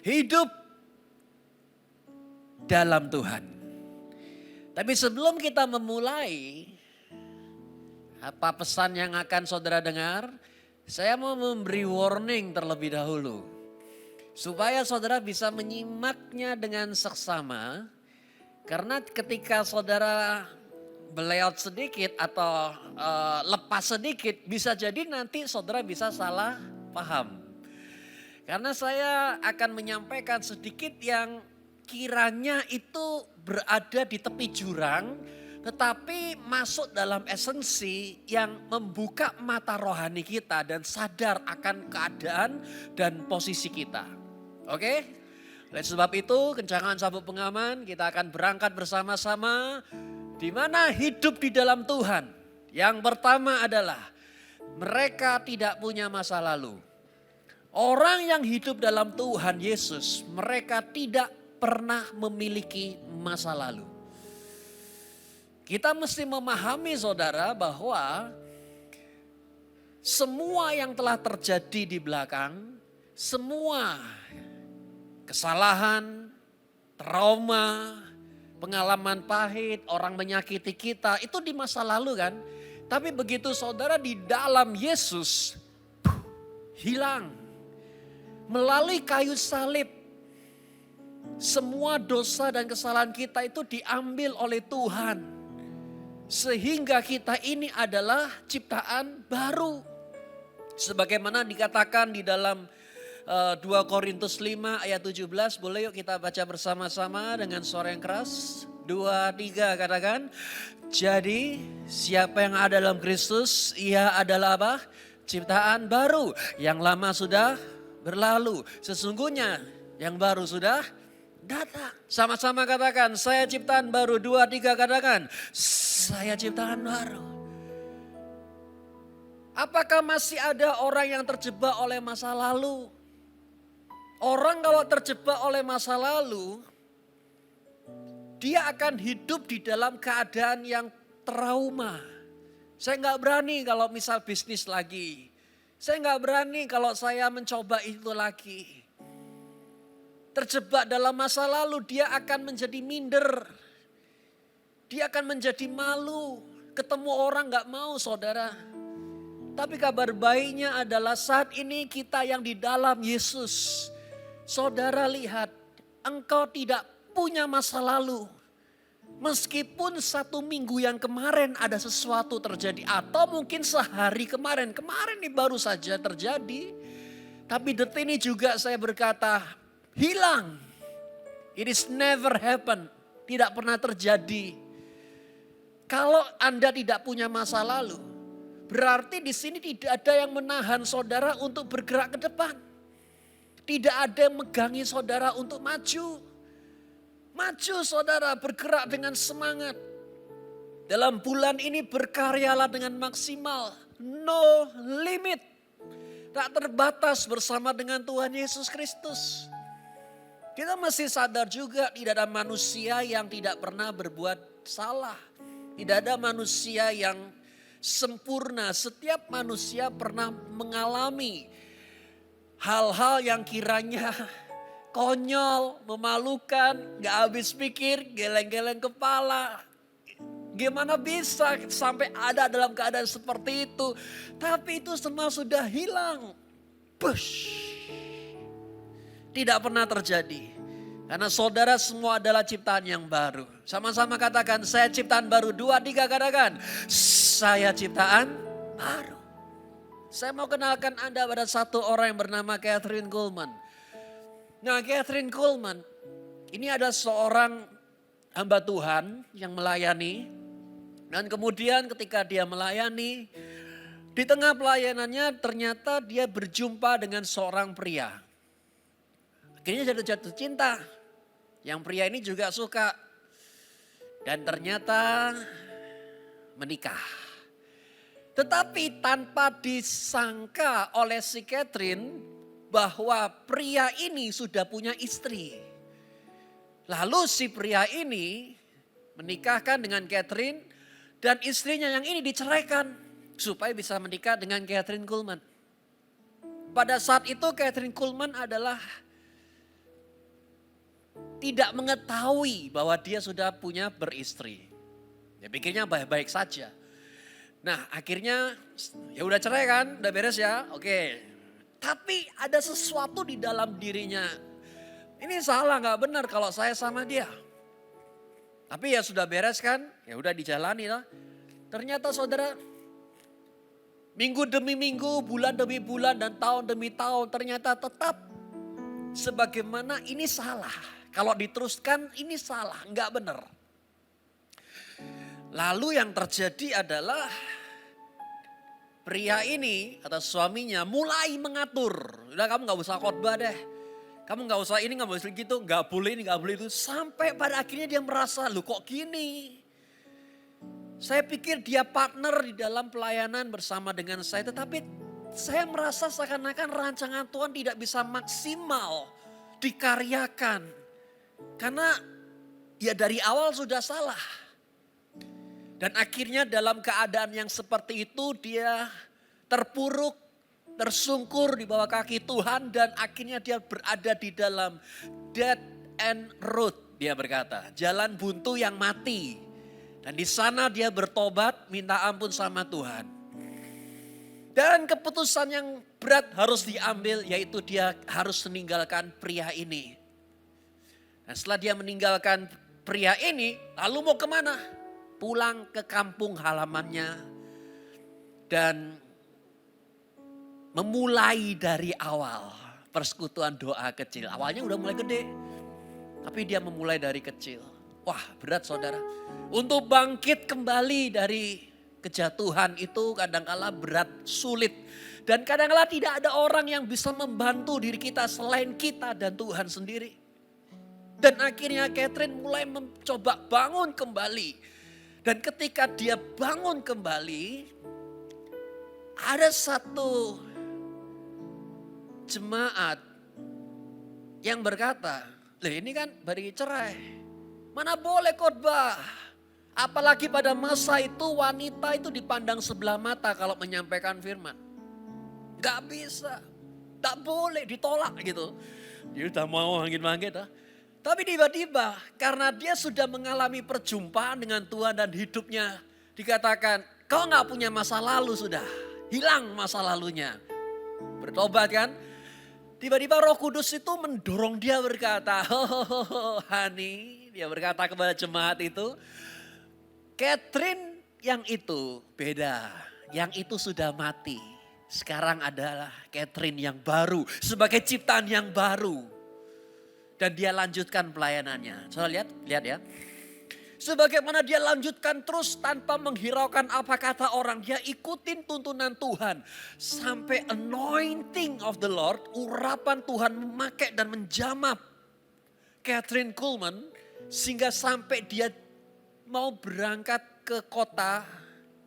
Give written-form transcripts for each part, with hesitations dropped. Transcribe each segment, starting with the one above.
Hidup dalam Tuhan. Tapi sebelum kita memulai, apa pesan yang akan saudara dengar? Saya mau memberi warning terlebih dahulu. Supaya saudara bisa menyimaknya dengan seksama. Karena ketika saudara beleot sedikit atau lepas sedikit, bisa jadi nanti saudara bisa salah paham. Karena saya akan menyampaikan sedikit yang kiranya itu berada di tepi jurang, tetapi masuk dalam esensi yang membuka mata rohani kita dan sadar akan keadaan dan posisi kita. Oke? Oleh sebab itu, kencangan sabuk pengaman, kita akan berangkat bersama-sama di mana hidup di dalam Tuhan. Yang pertama adalah mereka tidak punya masa lalu. Orang yang hidup dalam Tuhan Yesus, mereka tidak pernah memiliki masa lalu. Kita mesti memahami saudara bahwa semua yang telah terjadi di belakang, semua kesalahan, trauma, pengalaman pahit, orang menyakiti kita, itu di masa lalu kan. Tapi begitu saudara di dalam Yesus, hilang. Melalui kayu salib, semua dosa dan kesalahan kita itu diambil oleh Tuhan. Sehingga kita ini adalah ciptaan baru. Sebagaimana dikatakan di dalam 2 Korintus 5 ayat 17. Boleh yuk kita baca bersama-sama dengan suara yang keras. 2, 3 katakan. Jadi siapa yang ada dalam Kristus, ia adalah apa? Ciptaan baru. Yang lama sudah berlalu. Sesungguhnya yang baru sudah datang. Sama-sama katakan, saya ciptaan baru. 2, 3 katakan, saya ciptaan baru. Apakah masih ada orang yang terjebak oleh masa lalu? Orang kalau terjebak oleh masa lalu, dia akan hidup di dalam keadaan yang trauma. Saya nggak berani kalau misal bisnis lagi. Saya nggak berani kalau saya mencoba itu lagi. Terjebak dalam masa lalu, dia akan menjadi minder. Dia akan menjadi malu. Ketemu orang nggak mau saudara. Tapi kabar baiknya adalah saat ini kita yang di dalam Yesus. Saudara lihat, engkau tidak punya masa lalu. Meskipun 1 minggu yang kemarin ada sesuatu terjadi. Atau mungkin sehari kemarin. Kemarin ini baru saja terjadi. Tapi detik ini juga saya berkata, hilang. It is never happen. Tidak pernah terjadi. Kalau Anda tidak punya masa lalu. Berarti di sini tidak ada yang menahan saudara untuk bergerak ke depan. Tidak ada yang megangi saudara untuk maju. Maju saudara, bergerak dengan semangat. Dalam bulan ini berkaryalah dengan maksimal. No limit. Tak terbatas bersama dengan Tuhan Yesus Kristus. Kita mesti sadar juga tidak ada manusia yang tidak pernah berbuat salah. Tidak ada manusia yang sempurna. Setiap manusia pernah mengalami hal-hal yang kiranya konyol, memalukan, gak habis pikir, geleng-geleng kepala. Gimana bisa sampai ada dalam keadaan seperti itu. Tapi itu semua sudah hilang. Push. Tidak pernah terjadi. Karena saudara semua adalah ciptaan yang baru. Sama-sama katakan, saya ciptaan baru. 2, 3 katakan, saya ciptaan baru. Saya mau kenalkan Anda pada satu orang yang bernama Kathryn Kuhlman. Nah, Kathryn Kuhlman ini ada seorang hamba Tuhan yang melayani. Dan kemudian ketika dia melayani, di tengah pelayanannya ternyata dia berjumpa dengan seorang pria. Akhirnya jatuh cinta. Yang pria ini juga suka. Dan ternyata menikah. Tetapi tanpa disangka oleh si Kathryn bahwa pria ini sudah punya istri. Lalu si pria ini menikahkan dengan Kathryn dan istrinya yang ini diceraikan supaya bisa menikah dengan Kathryn Kuhlman. Pada saat itu Kathryn Kuhlman adalah tidak mengetahui bahwa dia sudah punya beristri. Dia pikirnya baik-baik saja. Nah akhirnya ya udah cerai kan, udah beres ya, oke. Tapi ada sesuatu di dalam dirinya. Ini salah nggak benar kalau saya sama dia. Tapi ya sudah beres kan, ya udah dijalani lah. Ternyata saudara, minggu demi minggu, bulan demi bulan, dan tahun demi tahun ternyata tetap sebagaimana ini salah. Kalau diteruskan ini salah, nggak benar. Lalu yang terjadi adalah pria ini atau suaminya mulai mengatur. Udah kamu nggak usah khotbah deh. Kamu nggak usah ini, nggak boleh gitu, nggak boleh ini, nggak boleh itu. Sampai pada akhirnya dia merasa, loh kok gini. Saya pikir dia partner di dalam pelayanan bersama dengan saya. Tetapi saya merasa seakan-akan rancangan Tuhan tidak bisa maksimal dikaryakan. Karena ya dari awal sudah salah. Dan akhirnya dalam keadaan yang seperti itu dia terpuruk, tersungkur di bawah kaki Tuhan. Dan akhirnya dia berada di dalam dead end road, dia berkata. Jalan buntu yang mati. Dan di sana dia bertobat, minta ampun sama Tuhan. Dan keputusan yang berat harus diambil, yaitu dia harus meninggalkan pria ini. Dan setelah dia meninggalkan pria ini, lalu mau kemana? Pulang ke kampung halamannya. Dan memulai dari awal persekutuan doa kecil. Awalnya udah mulai gede, tapi dia memulai dari kecil. Wah berat saudara. Untuk bangkit kembali dari kejatuhan itu kadangkala berat, sulit. Dan kadangkala tidak ada orang yang bisa membantu diri kita selain kita dan Tuhan sendiri. Dan akhirnya Catherine mulai mencoba bangun kembali. Dan ketika dia bangun kembali, ada satu jemaat yang berkata, "Lah ini kan baru cerai. Mana boleh khotbah. Apalagi pada masa itu wanita itu dipandang sebelah mata kalau menyampaikan firman. Gak bisa, tak boleh, ditolak gitu." Dia udah mau manggil-manggil. Tapi tiba-tiba karena dia sudah mengalami perjumpaan dengan Tuhan dan hidupnya dikatakan, kau gak punya masa lalu sudah, hilang masa lalunya. Bertobat kan? Tiba-tiba Roh Kudus itu mendorong dia berkata, honey, dia berkata kepada jemaat itu, Catherine yang itu beda, yang itu sudah mati. Sekarang adalah Catherine yang baru, sebagai ciptaan yang baru. Dan dia lanjutkan pelayanannya. Saudara lihat ya. Sebagaimana dia lanjutkan terus tanpa menghiraukan apa kata orang. Dia ikutin tuntunan Tuhan. Sampai anointing of the Lord, urapan Tuhan memakai dan menjamah Catherine Kuhlman. Sehingga sampai dia mau berangkat ke kota,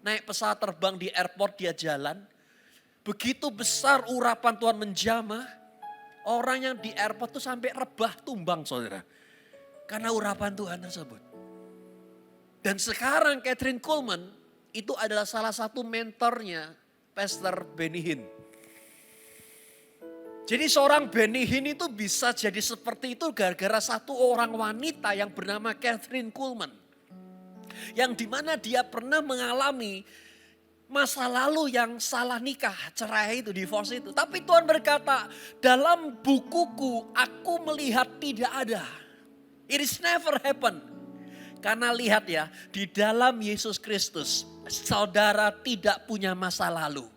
naik pesawat terbang di airport dia jalan. Begitu besar urapan Tuhan menjamah. Orang yang di airport tuh sampai rebah tumbang saudara. Karena urapan Tuhan tersebut. Dan sekarang Catherine Kuhlman itu adalah salah satu mentornya Pastor Benny Hinn. Jadi seorang Benny Hinn itu bisa jadi seperti itu gara-gara satu orang wanita yang bernama Catherine Kuhlman. Yang dimana dia pernah mengalami masa lalu yang salah nikah, cerai itu, divorce itu. Tapi Tuhan berkata, dalam bukuku aku melihat tidak ada. It is never happen. Karena lihat ya, di dalam Yesus Kristus, saudara tidak punya masa lalu.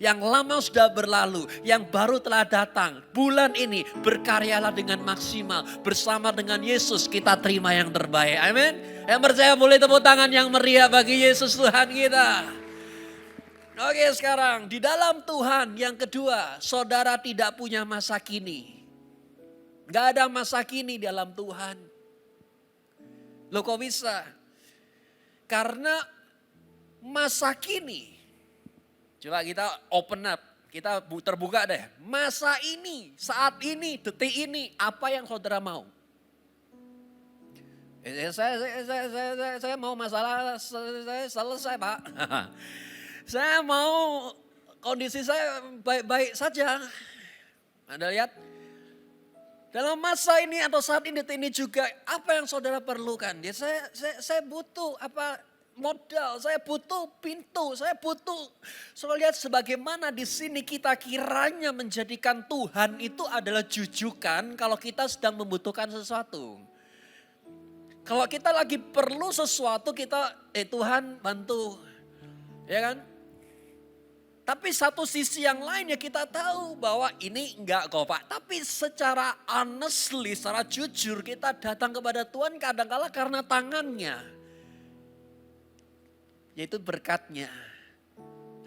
Yang lama sudah berlalu, yang baru telah datang. Bulan ini berkaryalah dengan maksimal. Bersama dengan Yesus kita terima yang terbaik. Amin. Yang percaya boleh tepuk tangan yang meriah bagi Yesus Tuhan kita. Oke sekarang di dalam Tuhan yang kedua, saudara tidak punya masa kini. Gak ada masa kini dalam Tuhan. Loh kok bisa? Karena masa kini, coba kita open up, kita terbuka deh. Masa ini, saat ini, detik ini, apa yang saudara mau? Saya mau masalah saya selesai Pak. Saya mau kondisi saya baik-baik saja. Anda lihat, Dalam masa ini atau saat ini juga apa yang saudara perlukan? Ya saya butuh apa modal, saya butuh pintu, saya butuh. Saudara lihat sebagaimana di sini kita kiranya menjadikan Tuhan itu adalah jujukan kalau kita sedang membutuhkan sesuatu. Kalau kita lagi perlu sesuatu kita, Tuhan bantu. Ya kan? Tapi satu sisi yang lain ya kita tahu bahwa ini enggak kok Pak. Tapi secara honestly, secara jujur kita datang kepada Tuhan kadang-kala karena tangannya. Yaitu berkatnya.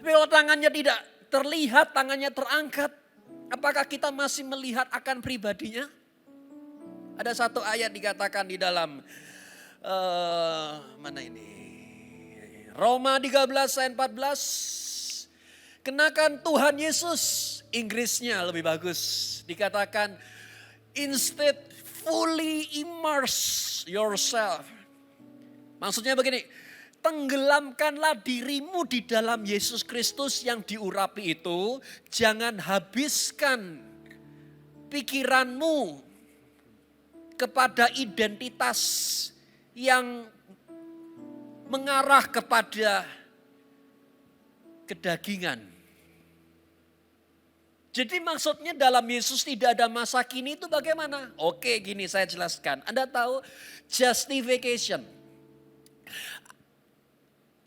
Tapi kalau tangannya tidak terlihat, tangannya terangkat. Apakah kita masih melihat akan pribadinya? Ada satu ayat dikatakan di dalam, mana ini? Roma 13 ayat 14. Kenakan Tuhan Yesus, Inggrisnya lebih bagus. Dikatakan, instead fully immerse yourself. Maksudnya begini, tenggelamkanlah dirimu di dalam Yesus Kristus yang diurapi itu. Jangan habiskan pikiranmu kepada identitas yang mengarah kepada kedagingan. Jadi maksudnya dalam Yesus tidak ada masa kini itu bagaimana? Oke, gini saya jelaskan. Anda tahu justification.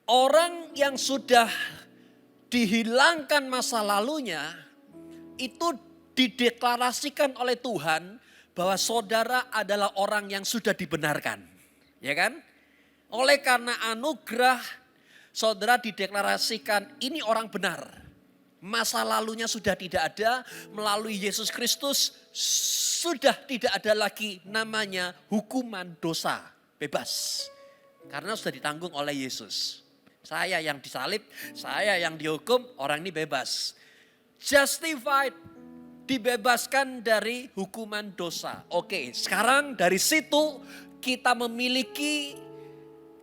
Orang yang sudah dihilangkan masa lalunya itu dideklarasikan oleh Tuhan bahwa saudara adalah orang yang sudah dibenarkan. Ya kan? Oleh karena anugerah saudara dideklarasikan ini orang benar. Masa lalunya sudah tidak ada, melalui Yesus Kristus sudah tidak ada lagi namanya hukuman dosa, bebas. Karena sudah ditanggung oleh Yesus. Saya yang disalib, saya yang dihukum, orang ini bebas. Justified, dibebaskan dari hukuman dosa. Oke, sekarang dari situ kita memiliki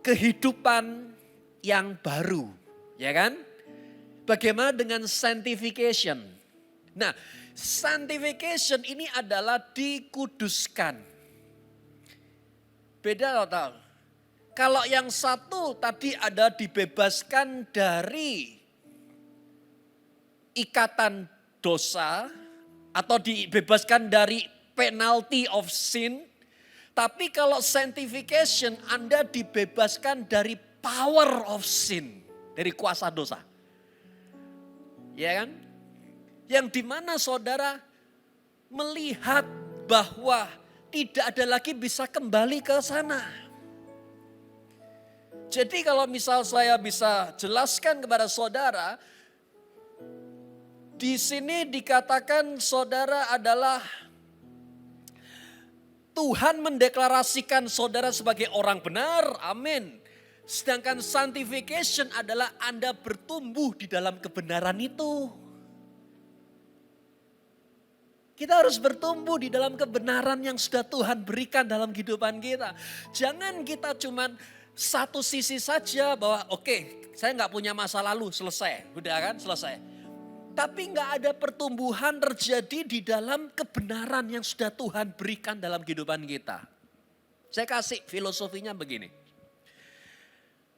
kehidupan yang baru, ya kan? Bagaimana dengan sanctification? Nah, sanctification ini adalah dikuduskan. Beda total. Kalau yang satu tadi ada dibebaskan dari ikatan dosa atau dibebaskan dari penalty of sin. Tapi kalau sanctification Anda dibebaskan dari power of sin, dari kuasa dosa. Ya kan? Yang dimana saudara melihat bahwa tidak ada lagi bisa kembali ke sana. Jadi kalau misal saya bisa jelaskan kepada saudara, di sini dikatakan saudara adalah Tuhan mendeklarasikan saudara sebagai orang benar, amin. Sedangkan sanctification adalah Anda bertumbuh di dalam kebenaran itu. Kita harus bertumbuh di dalam kebenaran yang sudah Tuhan berikan dalam kehidupan kita. Jangan kita cuman satu sisi saja bahwa oke, saya nggak punya masa lalu, selesai. Udah kan, selesai. Tapi nggak ada pertumbuhan terjadi di dalam kebenaran yang sudah Tuhan berikan dalam kehidupan kita. Saya kasih filosofinya begini.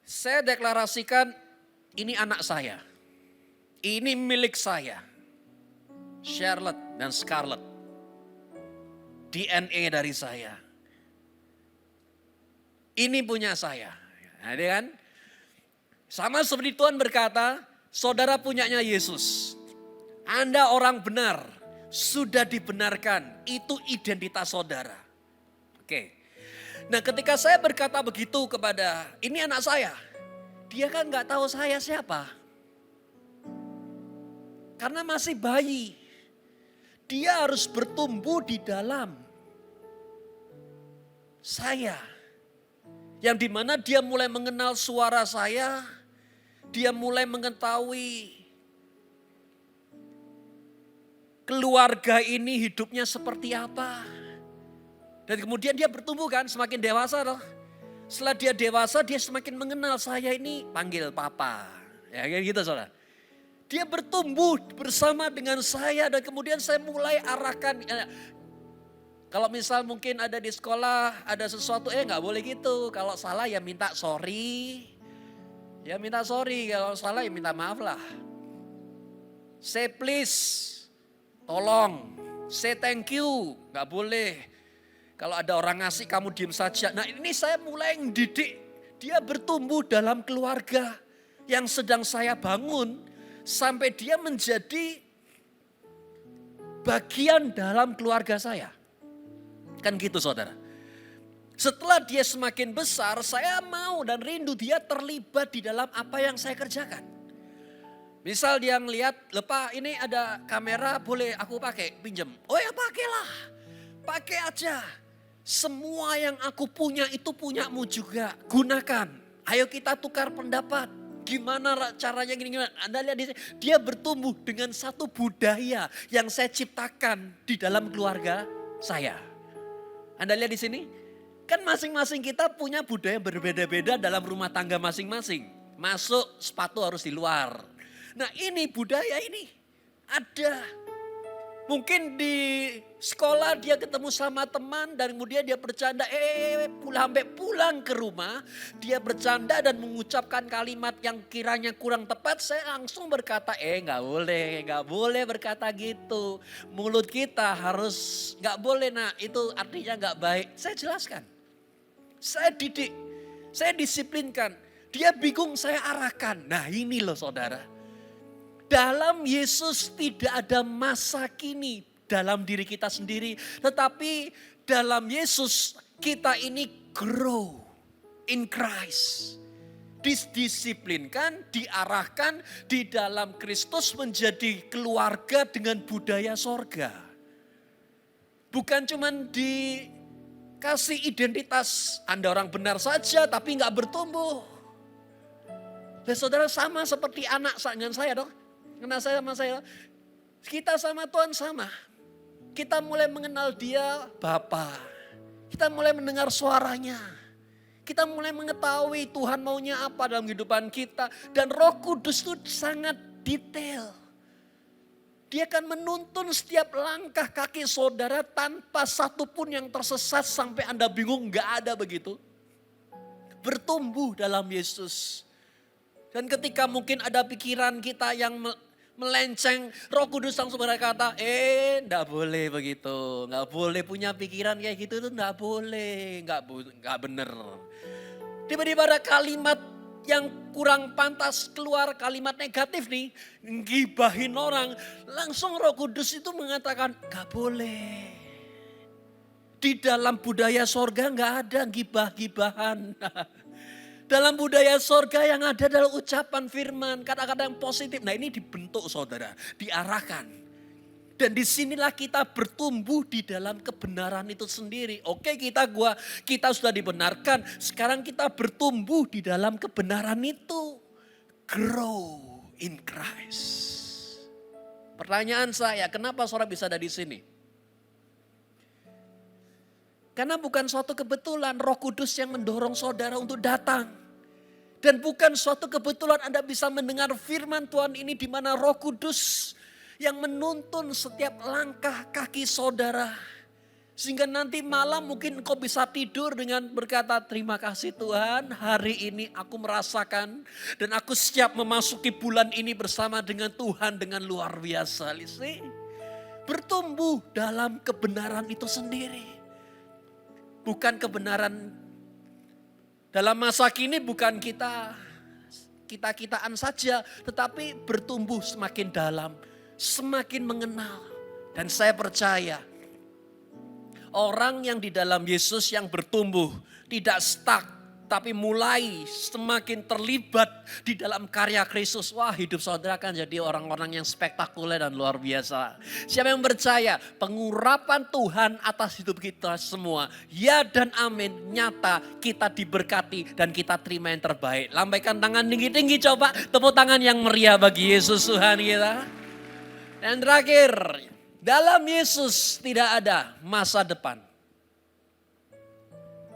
Saya deklarasikan ini anak saya. Ini milik saya. Charlotte dan Scarlett. DNA dari saya. Ini punya saya. Nah, kan? Sama seperti Tuhan berkata, saudara punyanya Yesus. Anda orang benar, sudah dibenarkan. Itu identitas saudara. Oke. Nah ketika saya berkata begitu kepada ini anak saya. Dia kan gak tahu saya siapa. Karena masih bayi. Dia harus bertumbuh di dalam saya. Yang dimana dia mulai mengenal suara saya. Dia mulai mengetahui keluarga ini hidupnya seperti apa. Dan kemudian dia bertumbuh kan, semakin dewasa loh. Setelah dia dewasa, dia semakin mengenal saya ini panggil papa. Ya kayak gitu saudara. Dia bertumbuh bersama dengan saya dan kemudian saya mulai arahkan. Kalau misal mungkin ada di sekolah, ada sesuatu, nggak boleh gitu. Kalau salah ya minta sorry. Ya minta sorry, kalau salah ya minta maaf lah. Say please, tolong. Say thank you, nggak boleh. Kalau ada orang ngasih kamu diem saja. Nah ini saya mulai mendidik. Dia bertumbuh dalam keluarga yang sedang saya bangun. Sampai dia menjadi bagian dalam keluarga saya. Kan gitu saudara. Setelah dia semakin besar, saya mau dan rindu dia terlibat di dalam apa yang saya kerjakan. Misal dia ngelihat, "Lepa ini ada kamera, boleh aku pakai, pinjam." Oh ya pakailah, pakai aja. Semua yang aku punya itu punyamu juga, gunakan. Ayo kita tukar pendapat. Gimana caranya gini-gini. Anda lihat di sini, dia bertumbuh dengan satu budaya yang saya ciptakan di dalam keluarga saya. Anda lihat di sini, kan masing-masing kita punya budaya berbeda-beda dalam rumah tangga masing-masing. Masuk sepatu harus di luar. Nah ini budaya ini ada. Mungkin di sekolah dia ketemu sama teman dan kemudian dia bercanda, sampai pulang ke rumah dia bercanda dan mengucapkan kalimat yang kiranya kurang tepat. Saya langsung berkata, nggak boleh berkata gitu. Mulut kita harus nggak boleh, nah itu artinya nggak baik. Saya jelaskan, saya didik, saya disiplinkan. Dia bingung saya arahkan. Nah ini loh saudara. Dalam Yesus tidak ada masa kini dalam diri kita sendiri. Tetapi dalam Yesus kita ini grow in Christ. Didisiplinkan, diarahkan di dalam Kristus menjadi keluarga dengan budaya sorga. Bukan cuma dikasih identitas Anda orang benar saja tapi gak bertumbuh. Dan saudara sama seperti anak dengan saya dong. Karena saya sama saya, kita sama Tuhan sama. Kita mulai mengenal dia Bapa. Kita mulai mendengar suaranya. Kita mulai mengetahui Tuhan maunya apa dalam kehidupan kita. Dan Roh Kudus itu sangat detail. Dia akan menuntun setiap langkah kaki saudara tanpa satupun yang tersesat sampai Anda bingung, gak ada begitu. Bertumbuh dalam Yesus. Dan ketika mungkin ada pikiran kita yang melenceng, Roh Kudus langsung berkata, enggak boleh begitu. Enggak boleh punya pikiran kayak gitu, itu enggak boleh. Enggak bener. Tiba-tiba ada kalimat yang kurang pantas keluar, kalimat negatif nih. Gibahin orang. Langsung Roh Kudus itu mengatakan, enggak boleh. Di dalam budaya sorga enggak ada gibah-gibahan. Dalam budaya sorga yang ada adalah ucapan firman, kata-kata yang positif. Nah ini dibentuk saudara, diarahkan. Dan disinilah kita bertumbuh di dalam kebenaran itu sendiri. Oke kita sudah dibenarkan, sekarang kita bertumbuh di dalam kebenaran itu. Grow in Christ. Pertanyaan saya, kenapa saudara bisa ada di sini? Karena bukan suatu kebetulan Roh Kudus yang mendorong saudara untuk datang. Dan bukan suatu kebetulan Anda bisa mendengar firman Tuhan ini di mana Roh Kudus yang menuntun setiap langkah kaki saudara. Sehingga nanti malam mungkin engkau bisa tidur dengan berkata, terima kasih Tuhan, hari ini aku merasakan dan aku siap memasuki bulan ini bersama dengan Tuhan dengan luar biasa. Bertumbuh dalam kebenaran itu sendiri. Bukan kebenaran dalam masa kini, bukan kita-kitaan saja, tetapi bertumbuh semakin dalam, semakin mengenal. Dan saya percaya orang yang di dalam Yesus yang bertumbuh tidak stuck, tapi mulai semakin terlibat di dalam karya Kristus. Wah, hidup saudara akan jadi orang-orang yang spektakuler dan luar biasa. Siapa yang percaya pengurapan Tuhan atas hidup kita semua, ya dan amin, nyata kita diberkati dan kita terima yang terbaik. Lambaikan tangan tinggi-tinggi, coba tepuk tangan yang meriah bagi Yesus Tuhan kita. Dan terakhir, dalam Yesus tidak ada masa depan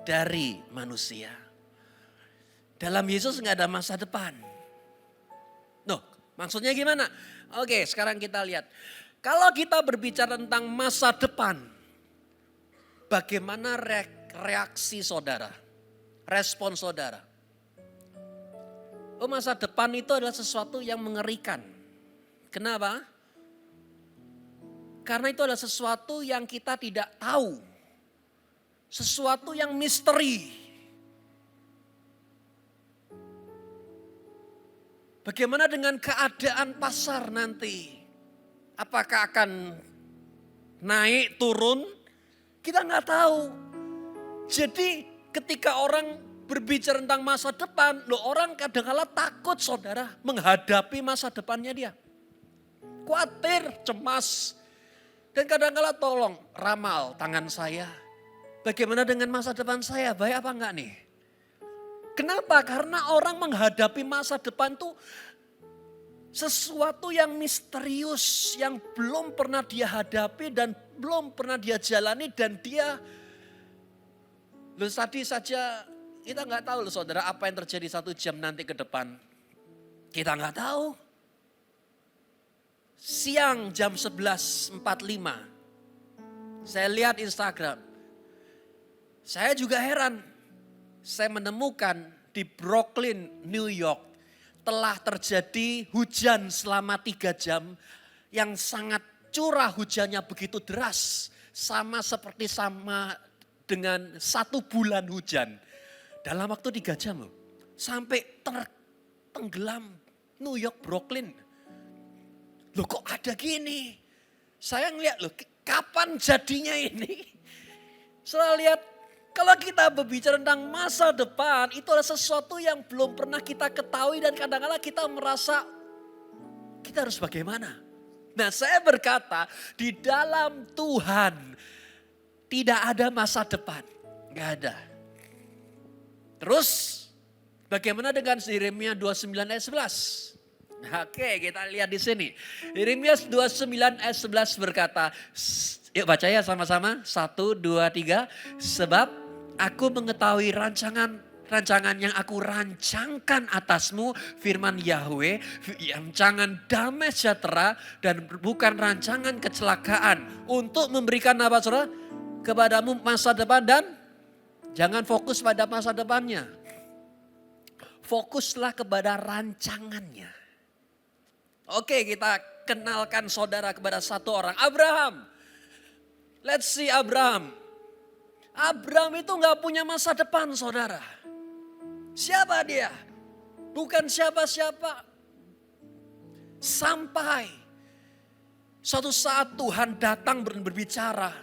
dari manusia. Dalam Yesus nggak ada masa depan. Noh, maksudnya gimana? Oke, sekarang kita lihat. Kalau kita berbicara tentang masa depan, bagaimana reaksi saudara, respon saudara. Oh, masa depan itu adalah sesuatu yang mengerikan. Kenapa? Karena itu adalah sesuatu yang kita tidak tahu. Sesuatu yang misteri. Bagaimana dengan keadaan pasar nanti? Apakah akan naik, turun? Kita nggak tahu. Jadi ketika orang berbicara tentang masa depan, orang kadang-kala takut saudara menghadapi masa depannya dia. Khawatir, cemas. Dan kadang-kala tolong ramal tangan saya. Bagaimana dengan masa depan saya? Baik apa enggak nih? Kenapa? Karena orang menghadapi masa depan tuh sesuatu yang misterius. Yang belum pernah dia hadapi dan belum pernah dia jalani. Dan dia, tadi saja kita nggak tahu saudara apa yang terjadi 1 jam nanti ke depan. Kita nggak tahu. Siang jam 11.45, saya lihat Instagram. Saya juga heran, saya menemukan di Brooklyn, New York, telah terjadi hujan selama 3 jam yang sangat curah hujannya begitu deras. Sama dengan 1 bulan hujan. Dalam waktu 3 jam loh, sampai tenggelam New York, Brooklyn. Loh kok ada gini? Saya ngeliat loh kapan jadinya ini? Saya lihat kalau kita berbicara tentang masa depan itu adalah sesuatu yang belum pernah kita ketahui dan kadang-kadang kita merasa kita harus bagaimana? Nah saya berkata di dalam Tuhan tidak ada masa depan. Gak ada. Terus bagaimana dengan Yeremia 29 ayat 11? Oke, kita lihat di sini. Yeremia 29 ayat 11 berkata, yuk baca ya sama-sama. 1, 2, 3. Sebab aku mengetahui rancangan yang aku rancangkan atasmu, firman Yahweh, rancangan damai sejahtera dan bukan rancangan kecelakaan. Untuk memberikan apa saudara? Kepadamu masa depan dan jangan fokus pada masa depannya. Fokuslah kepada rancangannya. Oke, kita kenalkan saudara kepada satu orang. Abraham. Let's see Abraham. Abraham itu gak punya masa depan saudara. Siapa dia? Bukan siapa-siapa. Sampai suatu saat Tuhan datang berbicara.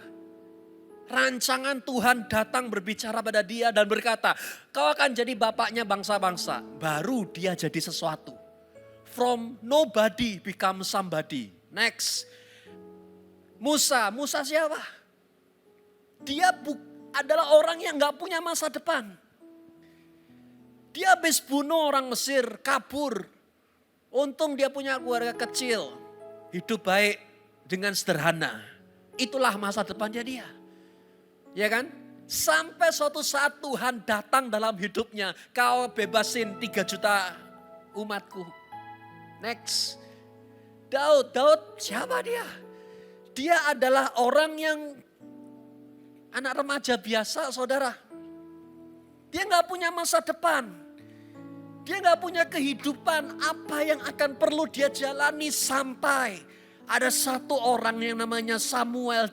Rancangan Tuhan datang berbicara pada dia dan berkata, kau akan jadi bapaknya bangsa-bangsa. Baru dia jadi sesuatu. From nobody become somebody. Next. Musa siapa? Dia adalah orang yang gak punya masa depan. Dia habis bunuh orang Mesir, kabur. Untung dia punya keluarga kecil. Hidup baik dengan sederhana. Itulah masa depannya dia. Ya kan? Sampai suatu saat Tuhan datang dalam hidupnya. Kau bebasin 3 juta umatku. Next. Daud siapa dia? Dia adalah orang yang anak remaja biasa saudara. Dia gak punya masa depan. Dia gak punya kehidupan apa yang akan perlu dia jalani sampai ada satu orang yang namanya Samuel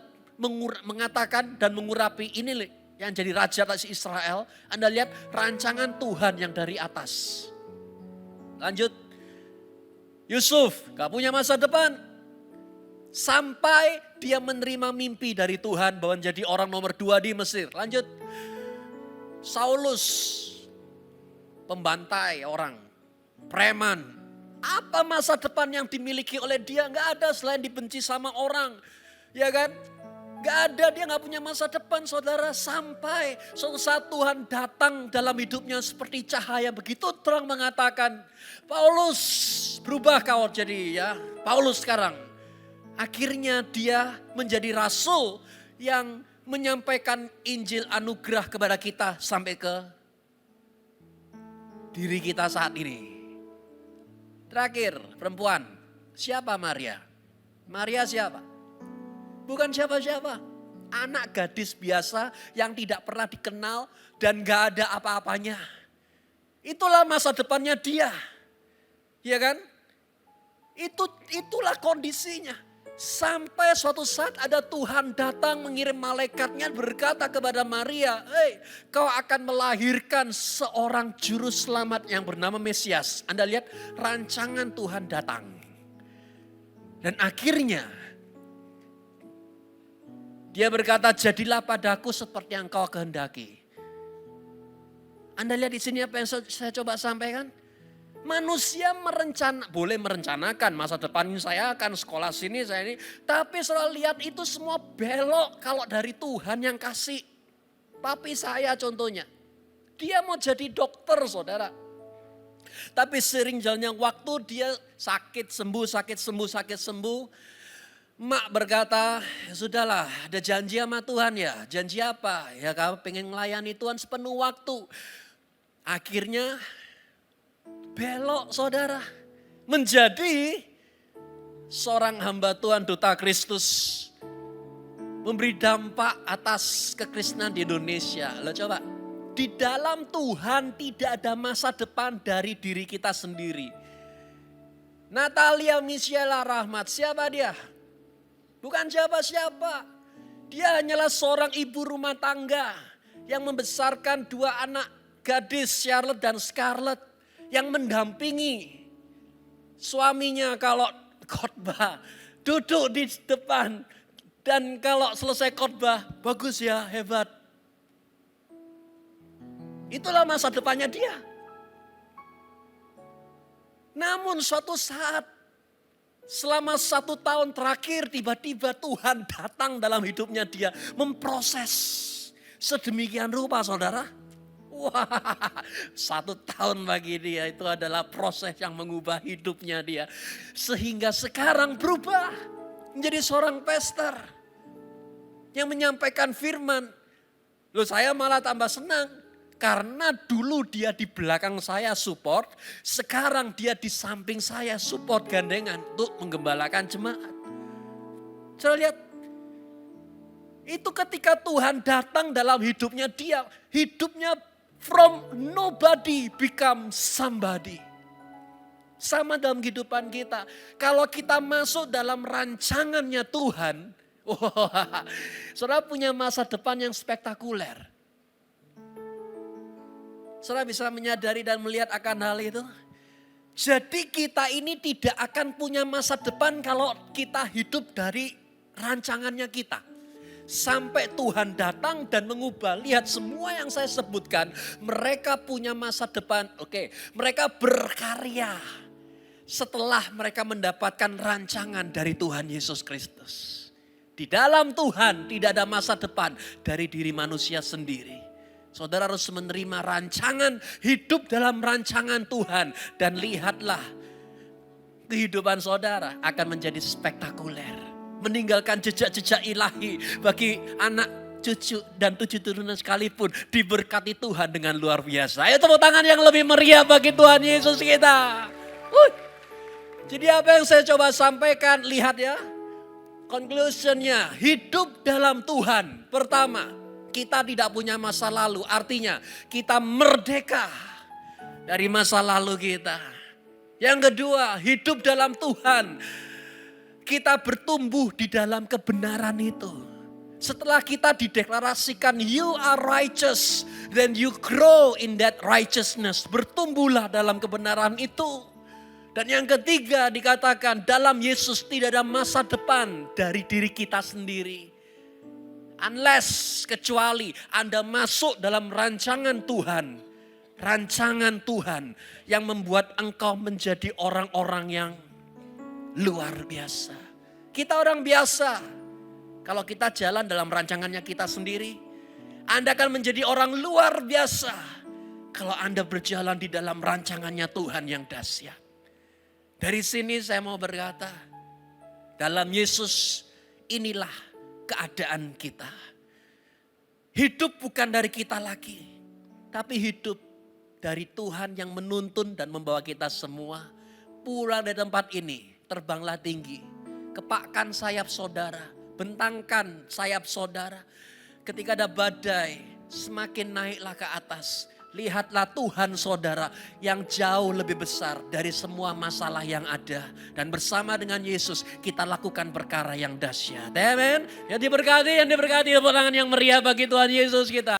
mengatakan dan mengurapi ini yang jadi raja atas Israel. Anda lihat rancangan Tuhan yang dari atas. Lanjut. Yusuf gak punya masa depan. Sampai dia menerima mimpi dari Tuhan bahwa menjadi orang nomor 2 di Mesir. Lanjut. Saulus. Pembantai orang. Preman. Apa masa depan yang dimiliki oleh dia? Gak ada selain dibenci sama orang. Ya kan? Gak ada, dia gak punya masa depan saudara. Sampai suatu saat Tuhan datang dalam hidupnya seperti cahaya. Begitu terang mengatakan, Paulus berubah kau jadi ya. Paulus sekarang. Akhirnya dia menjadi rasul yang menyampaikan Injil anugerah kepada kita sampai ke diri kita saat ini. Terakhir perempuan, siapa Maria? Maria siapa? Bukan siapa-siapa. anak gadis biasa yang tidak pernah dikenal dan gak ada apa-apanya. Itulah masa depannya dia. Ya kan? Itulah kondisinya. Sampai suatu saat ada Tuhan datang mengirim malaikatnya berkata kepada Maria, "Hei, kau akan melahirkan seorang juru selamat yang bernama Mesias." Anda lihat rancangan Tuhan datang. Dan akhirnya dia berkata, "Jadilah padaku seperti yang kau kehendaki." Anda lihat di sini apa yang saya coba sampaikan? Manusia boleh merencanakan masa depan ini saya akan sekolah sini, saya ini. Tapi selalu lihat itu semua belok kalau dari Tuhan yang kasih. Papi saya contohnya, dia mau jadi dokter saudara. Tapi sering jalannya waktu dia sakit sembuh. Mak berkata, "Ya sudahlah, ada janji sama Tuhan ya." Janji apa? Ya kamu pengen melayani Tuhan sepenuh waktu. Akhirnya belok saudara. Menjadi seorang hamba Tuhan, duta Kristus. Memberi dampak atas kekristenan di Indonesia. Lo coba, di dalam Tuhan tidak ada masa depan dari diri kita sendiri. Natalia Misyela Rahmat, siapa dia? Bukan siapa-siapa. Dia hanyalah seorang ibu rumah tangga yang membesarkan 2 anak gadis, Charlotte dan Scarlett, yang mendampingi suaminya kalau khotbah, duduk di depan, dan kalau selesai khotbah, "Bagus ya, hebat." Itulah masa depannya dia. Namun suatu saat, selama 1 tahun terakhir, tiba-tiba Tuhan datang dalam hidupnya dia, memproses sedemikian rupa saudara. Wah, 1 tahun bagi dia itu adalah proses yang mengubah hidupnya dia. Sehingga sekarang berubah menjadi seorang pastor yang menyampaikan firman. Loh, saya malah tambah senang. Karena dulu dia di belakang saya support, sekarang dia di samping saya support gandengan untuk menggembalakan jemaat. Saya lihat, itu ketika Tuhan datang dalam hidupnya dia, hidupnya from nobody become somebody. Sama dalam kehidupan kita. Kalau kita masuk dalam rancangannya Tuhan, saudara punya masa depan yang spektakuler. Saudara bisa menyadari dan melihat akan hal itu. Jadi kita ini tidak akan punya masa depan kalau kita hidup dari rancangannya kita. Sampai Tuhan datang dan mengubah. Lihat semua yang saya sebutkan. Mereka punya masa depan. Oke, mereka berkarya. Setelah mereka mendapatkan rancangan dari Tuhan Yesus Kristus. Di dalam Tuhan tidak ada masa depan dari diri manusia sendiri. Saudara harus menerima rancangan, hidup dalam rancangan Tuhan. Dan lihatlah kehidupan saudara akan menjadi spektakuler. Meninggalkan jejak-jejak ilahi bagi anak, cucu, dan 7 turunan sekalipun diberkati Tuhan dengan luar biasa. Ayo tepuk tangan yang lebih meriah bagi Tuhan Yesus kita. Jadi apa yang saya coba sampaikan, lihat ya. Conclusionnya, hidup dalam Tuhan. Pertama, kita tidak punya masa lalu. Artinya kita merdeka dari masa lalu kita. Yang kedua, hidup dalam Tuhan. Kita bertumbuh di dalam kebenaran itu. Setelah kita dideklarasikan you are righteous, then you grow in that righteousness. Bertumbuhlah dalam kebenaran itu. Dan yang ketiga dikatakan dalam Yesus tidak ada masa depan dari diri kita sendiri. Unless, kecuali Anda masuk dalam rancangan Tuhan. Rancangan Tuhan yang membuat engkau menjadi orang-orang yang luar biasa. Kita orang biasa. Kalau kita jalan dalam rancangannya kita sendiri, Anda akan menjadi orang luar biasa. Kalau Anda berjalan di dalam rancangannya Tuhan yang dahsyat. Dari sini saya mau berkata, dalam Yesus inilah keadaan kita. Hidup bukan dari kita lagi, tapi hidup dari Tuhan yang menuntun dan membawa kita semua pulang dari tempat ini. Terbanglah tinggi, kepakkan sayap saudara, Bentangkan sayap saudara. Ketika ada badai, semakin naiklah ke atas. Lihatlah Tuhan saudara yang jauh lebih besar dari semua masalah yang ada. Dan bersama dengan Yesus kita lakukan perkara yang dahsyat. Amen. Yang diberkati, tepuk tangan yang meriah bagi Tuhan Yesus kita.